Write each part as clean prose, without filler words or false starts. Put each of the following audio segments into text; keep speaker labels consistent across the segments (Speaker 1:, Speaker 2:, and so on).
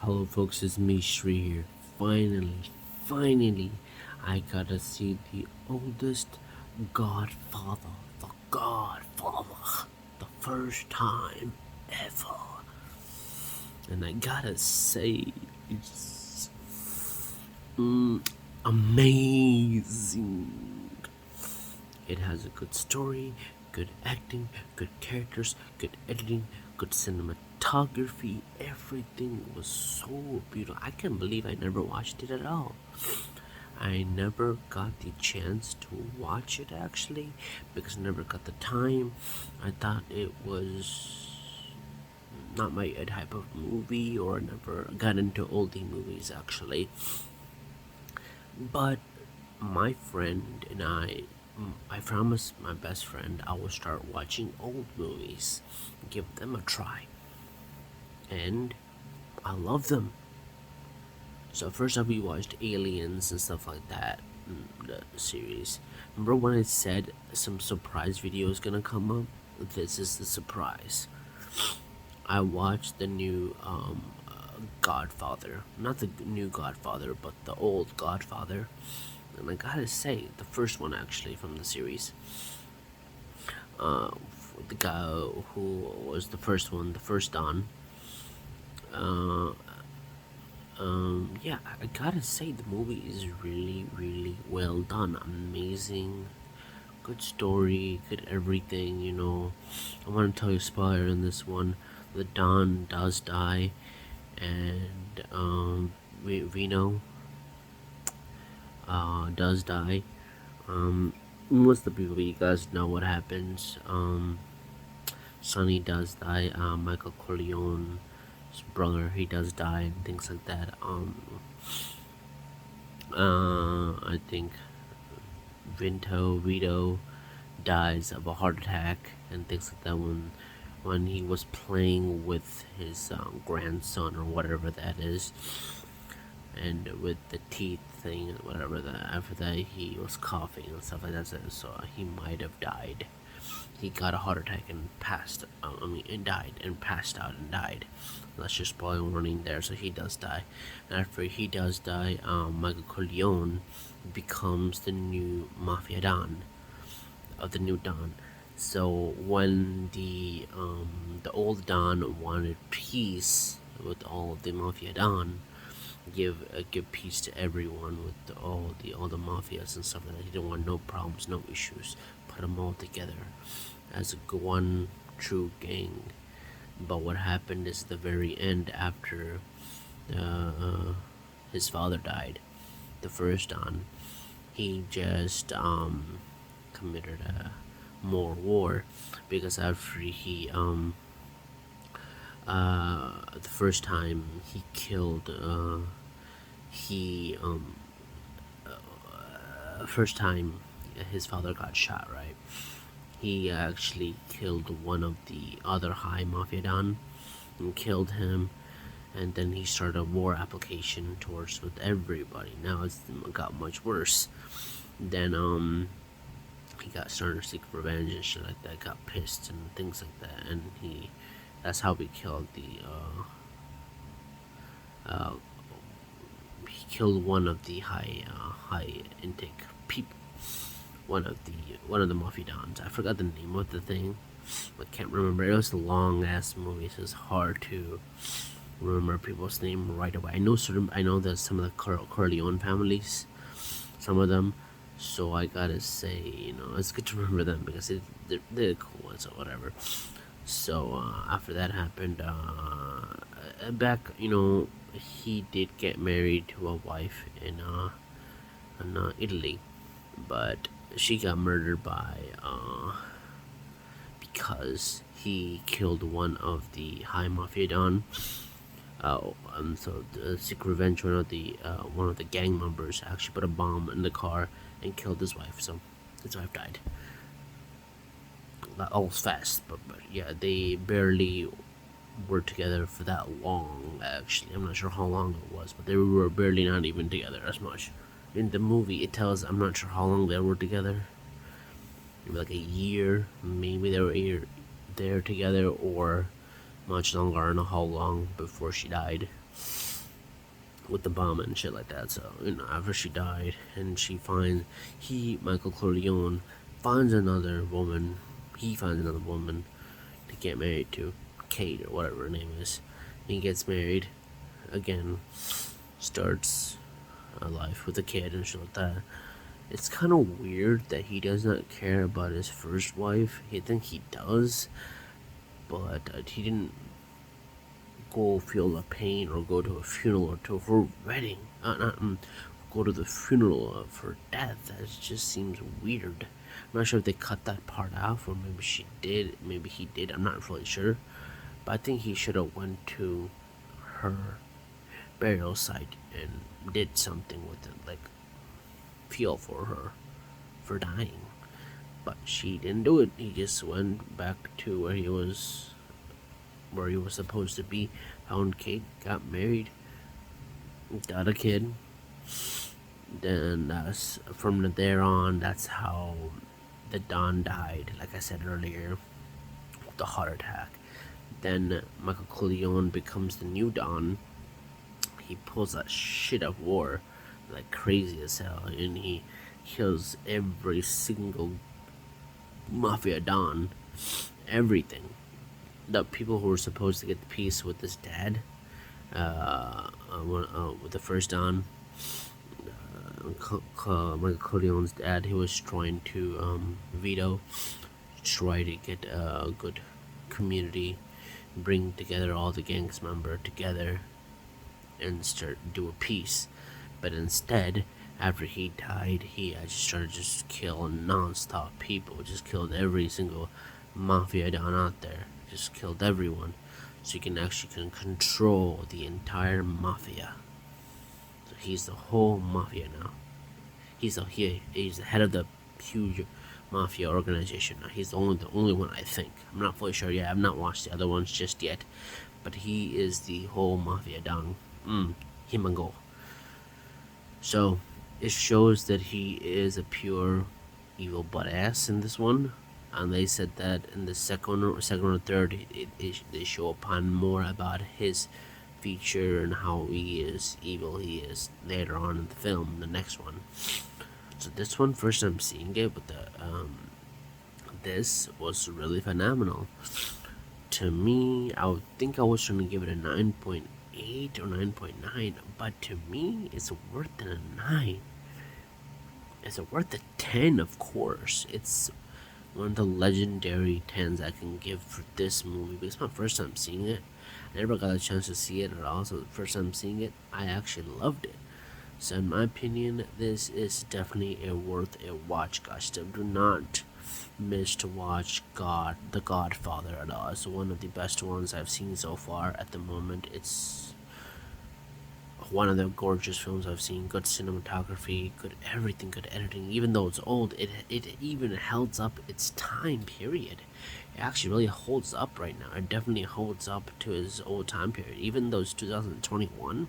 Speaker 1: Hello folks, it's me Shri here. Finally, I gotta see the oldest Godfather, the Godfather, the first time ever. And I gotta say, it's amazing. It has a good story, good acting, good characters, good editing, good cinematography. Everything was so beautiful. I can't believe I never watched it at all. I never got the chance to watch it actually because I never got the time. I thought it was not my type of movie, or never got into oldie movies actually. But my friend and I promised my best friend I would start watching old movies, give them a try, and I love them. So first up, we watched Aliens and stuff like that, the series. Remember when I said some surprise video is gonna come up? This is the surprise. I watched the new Godfather, not the new Godfather, but the old Godfather. And I gotta say, the first one actually from the series, uh, the guy who was the first one, the first Don. Uh, yeah, I gotta say, the movie is really well done. Amazing, good story, good everything. I want to tell you a spoiler in this one. The Don does die, and Reno does die. Most of the people, you guys know what happens. Sonny does die. Michael Corleone's brother, he does die, and things like that. I think Vito dies of a heart attack and things like that when he was playing with his grandson or whatever that is, and with the teeth thing and whatever that. After that, he was coughing and stuff like that, so he might have died. He got a heart attack and passed. And died and passed out and died. That's just spoiler warning there. So he does die. And after he does die, Michael Corleone becomes the new mafia don of the new Don. So when the old Don wanted peace with all of the mafia Don, give peace to everyone with all the mafias and stuff like that. He didn't want no problems, no issues. Put them all together as one true gang. But what happened is the very end, after his father died, the first Don, he just committed more war, because after the first time he killed he first time his father got shot, right? He actually killed one of the other high mafia don and killed him, and then he started a war application towards with everybody. Now it's got much worse. Then he got started to seek revenge and shit like that, got pissed and things like that, and that's how he killed he killed one of the high intake people, one of the mafia dons. I forgot the name of the thing, I can't remember. It was a long ass movie, so it's hard to remember people's name right away. I know that some of the Corleone families, some of them. So I gotta say, it's good to remember them because they're cool ones or whatever. So after that happened, back, he did get married to a wife in Italy, but she got murdered because he killed one of the high mafia don. So to seek revenge, one of the gang members actually put a bomb in the car and killed his wife. So his wife died. That all was fast, but yeah, they barely were together for that long. Actually, I'm not sure how long it was, but they were barely not even together as much. In the movie, it tells I'm not sure how long they were together. Maybe like a year. Maybe they were there together, or much longer. I don't know how long before she died. with the bomb and shit like that. So after she died, and Michael Corleone finds another woman. He finds another woman to get married to, Kate or whatever her name is. He gets married again, starts a life with a kid and shit like that. It's kind of weird that he does not care about his first wife. I think he does, but he didn't go feel the pain or go to a funeral or to her wedding. Go to the funeral of her death. That just seems weird. I'm not sure if they cut that part off, or maybe she did, maybe he did. I'm not really sure, but I think he should have went to her burial site and did something with it, like feel for her for dying. But she didn't do it. He just went back to where he was supposed to be. Found Kate, got married, got a kid. Then from there on, that's how the Don died. Like I said earlier, the heart attack. Then Michael Corleone becomes the new Don. He pulls that shit of war like crazy as hell, and he kills every single mafia Don. Everything. The people who were supposed to get the peace with his dad, with the first Don, Michael Corleone's dad, he was trying to veto, try to get a good community, bring together all the gangs member together, and start do a peace. But instead, after he died, he just started just killing non-stop people. Just killed every single mafia don out there. Just killed everyone. So you can actually control the entire mafia. So he's the whole mafia now. He's the head of the huge mafia organization now. He's the only one, I think. I'm not fully sure yet. I've not watched the other ones just yet. But he is the whole mafia don. Him and go. So it shows that he is a pure evil butt ass in this one, and they said that in the second or third, they show upon more about his feature and how evil he is later on in the film, the next one. So this one, first time seeing it, but this was really phenomenal. To me, I would think I was trying to give it a 9.8 or 9.9, but to me, it's worth it a 9. It's worth a 10, of course. It's one of the legendary 10s I can give for this movie, because it's my first time seeing it. I never got a chance to see it at all, so the first time seeing it, I actually loved it. So in my opinion, this is definitely worth a watch, guys. Do not miss to watch The Godfather at all. It's one of the best ones I've seen so far at the moment. It's one of the gorgeous films I've seen. Good cinematography, good everything, good editing. Even though it's old, it even holds up its time period. It actually really holds up right now. It definitely holds up to its old time period. Even though it's 2021,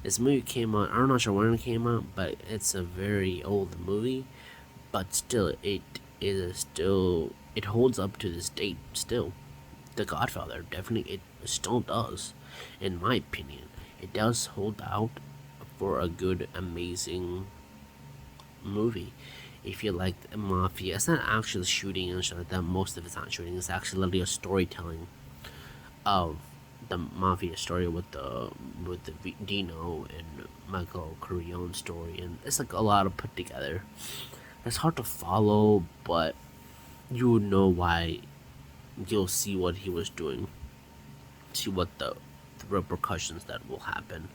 Speaker 1: this movie came out, I'm not sure when it came out, but it's a very old movie. But still, it holds up to this date still. The Godfather, definitely, it still does, in my opinion. It does hold out for a good, amazing movie. If you like the mafia, it's not actually shooting and shit like that. Most of it's not shooting. It's actually literally a storytelling of the mafia story with the Dino and Michael Corleone story, and it's like a lot of put together. It's hard to follow, but you would know why. You'll see what he was doing, see what the repercussions that will happen.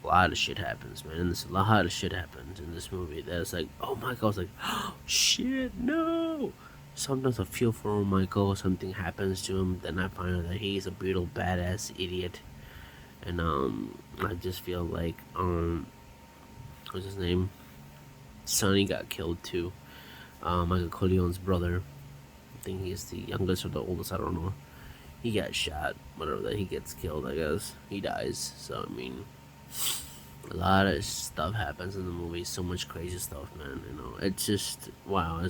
Speaker 1: A lot of shit happens, man. And a lot of shit happens in this movie that's like, oh my god, I was like, oh shit, no. Sometimes I feel for Michael, something happens to him, then I find out that he's a brutal badass idiot. And I just feel like what's his name? Sonny got killed too. Michael Corleone's brother. I think he's the youngest or the oldest, I don't know. He got shot, whatever, that he gets killed, I guess. He dies. So I mean, a lot of stuff happens in the movie, so much crazy stuff, man. It's just wow,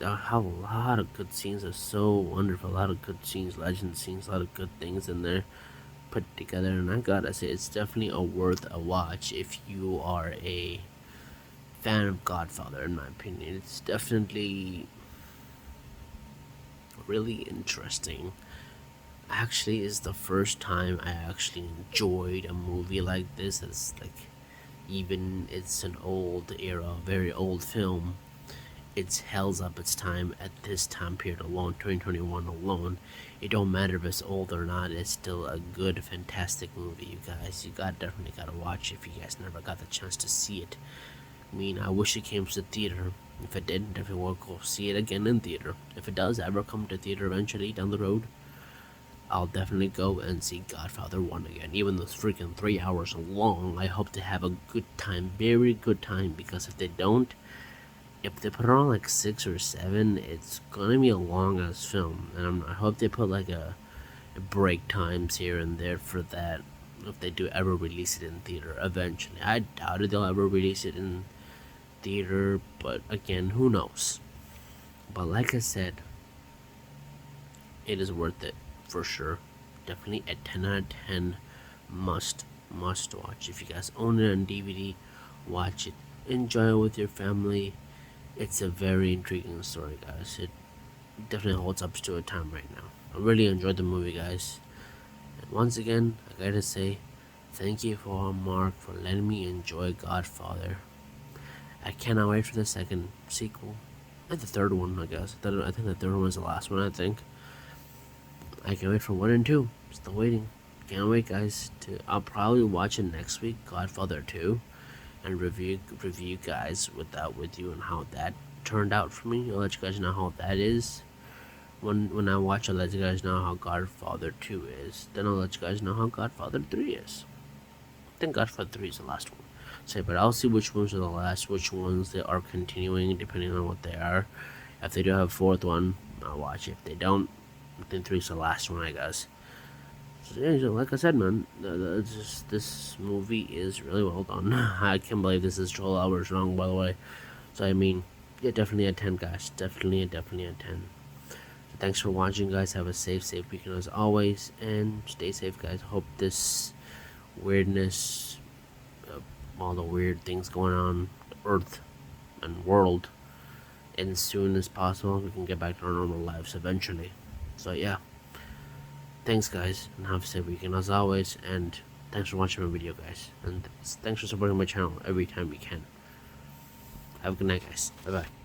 Speaker 1: how a lot of good scenes are so wonderful, a lot of good scenes, legend scenes, a lot of good things in there. put together, and I gotta say it's definitely worth a watch if you are a fan of Godfather. In my opinion, it's definitely really interesting. Actually, is the first time I actually enjoyed a movie like this. It's like, even it's an old era, very old film, it's held up its time at this time period alone, 2021 alone. It don't matter if it's old or not, it's still a good, fantastic movie, you guys. You definitely gotta watch it if you guys never got the chance to see it. I mean, I wish it came to the theater. If it didn't, definitely will go see it again in theater. If it does ever come to theater eventually down the road, I'll definitely go and see Godfather 1 again. Even though it's freaking 3 hours long, I hope to have a good time, very good time, because if they don't, if they put it on like 6 or 7, it's gonna be a long ass film, and I hope they put like a break times here and there for that. If they do ever release it in theater eventually, I doubt it they'll ever release it in theater, but again, who knows? But like I said, it is worth it for sure. Definitely a 10 out of 10 must watch. If you guys own it on DVD, watch it, enjoy it with your family. It's a very intriguing story, guys. It definitely holds up to a time right now. I really enjoyed the movie, guys. And once again, I gotta say, thank you for Mark for letting me enjoy Godfather. I cannot wait for the second sequel. And the third one, I guess. I think the third one was the last one, I think. I can't wait for 1 and 2. Still waiting. Can't wait, guys. I'll probably watch it next week, Godfather 2, and review guys with you and how that turned out for me. I'll let you guys know how that is. When I watch, I'll let you guys know how Godfather 2 is. Then I'll let you guys know how Godfather 3 is. I think Godfather 3 is the last one. But I'll see which ones are the last, which ones they are continuing, depending on what they are. If they do have a fourth one, I'll watch it. If they don't, I think 3 is the last one, I guess. So, yeah, like I said, man, this movie is really well done. I can't believe this is 12 hours long, by the way. So, I mean, yeah, definitely a 10, guys. Definitely a 10. So, thanks for watching, guys. Have a safe weekend as always. And stay safe, guys. Hope this weirdness, all the weird things going on Earth and world, and as soon as possible we can get back to our normal lives eventually. So yeah, thanks guys, and have a safe weekend as always, and thanks for watching my video, guys, and thanks for supporting my channel every time you can. Have a good night, guys. Bye bye.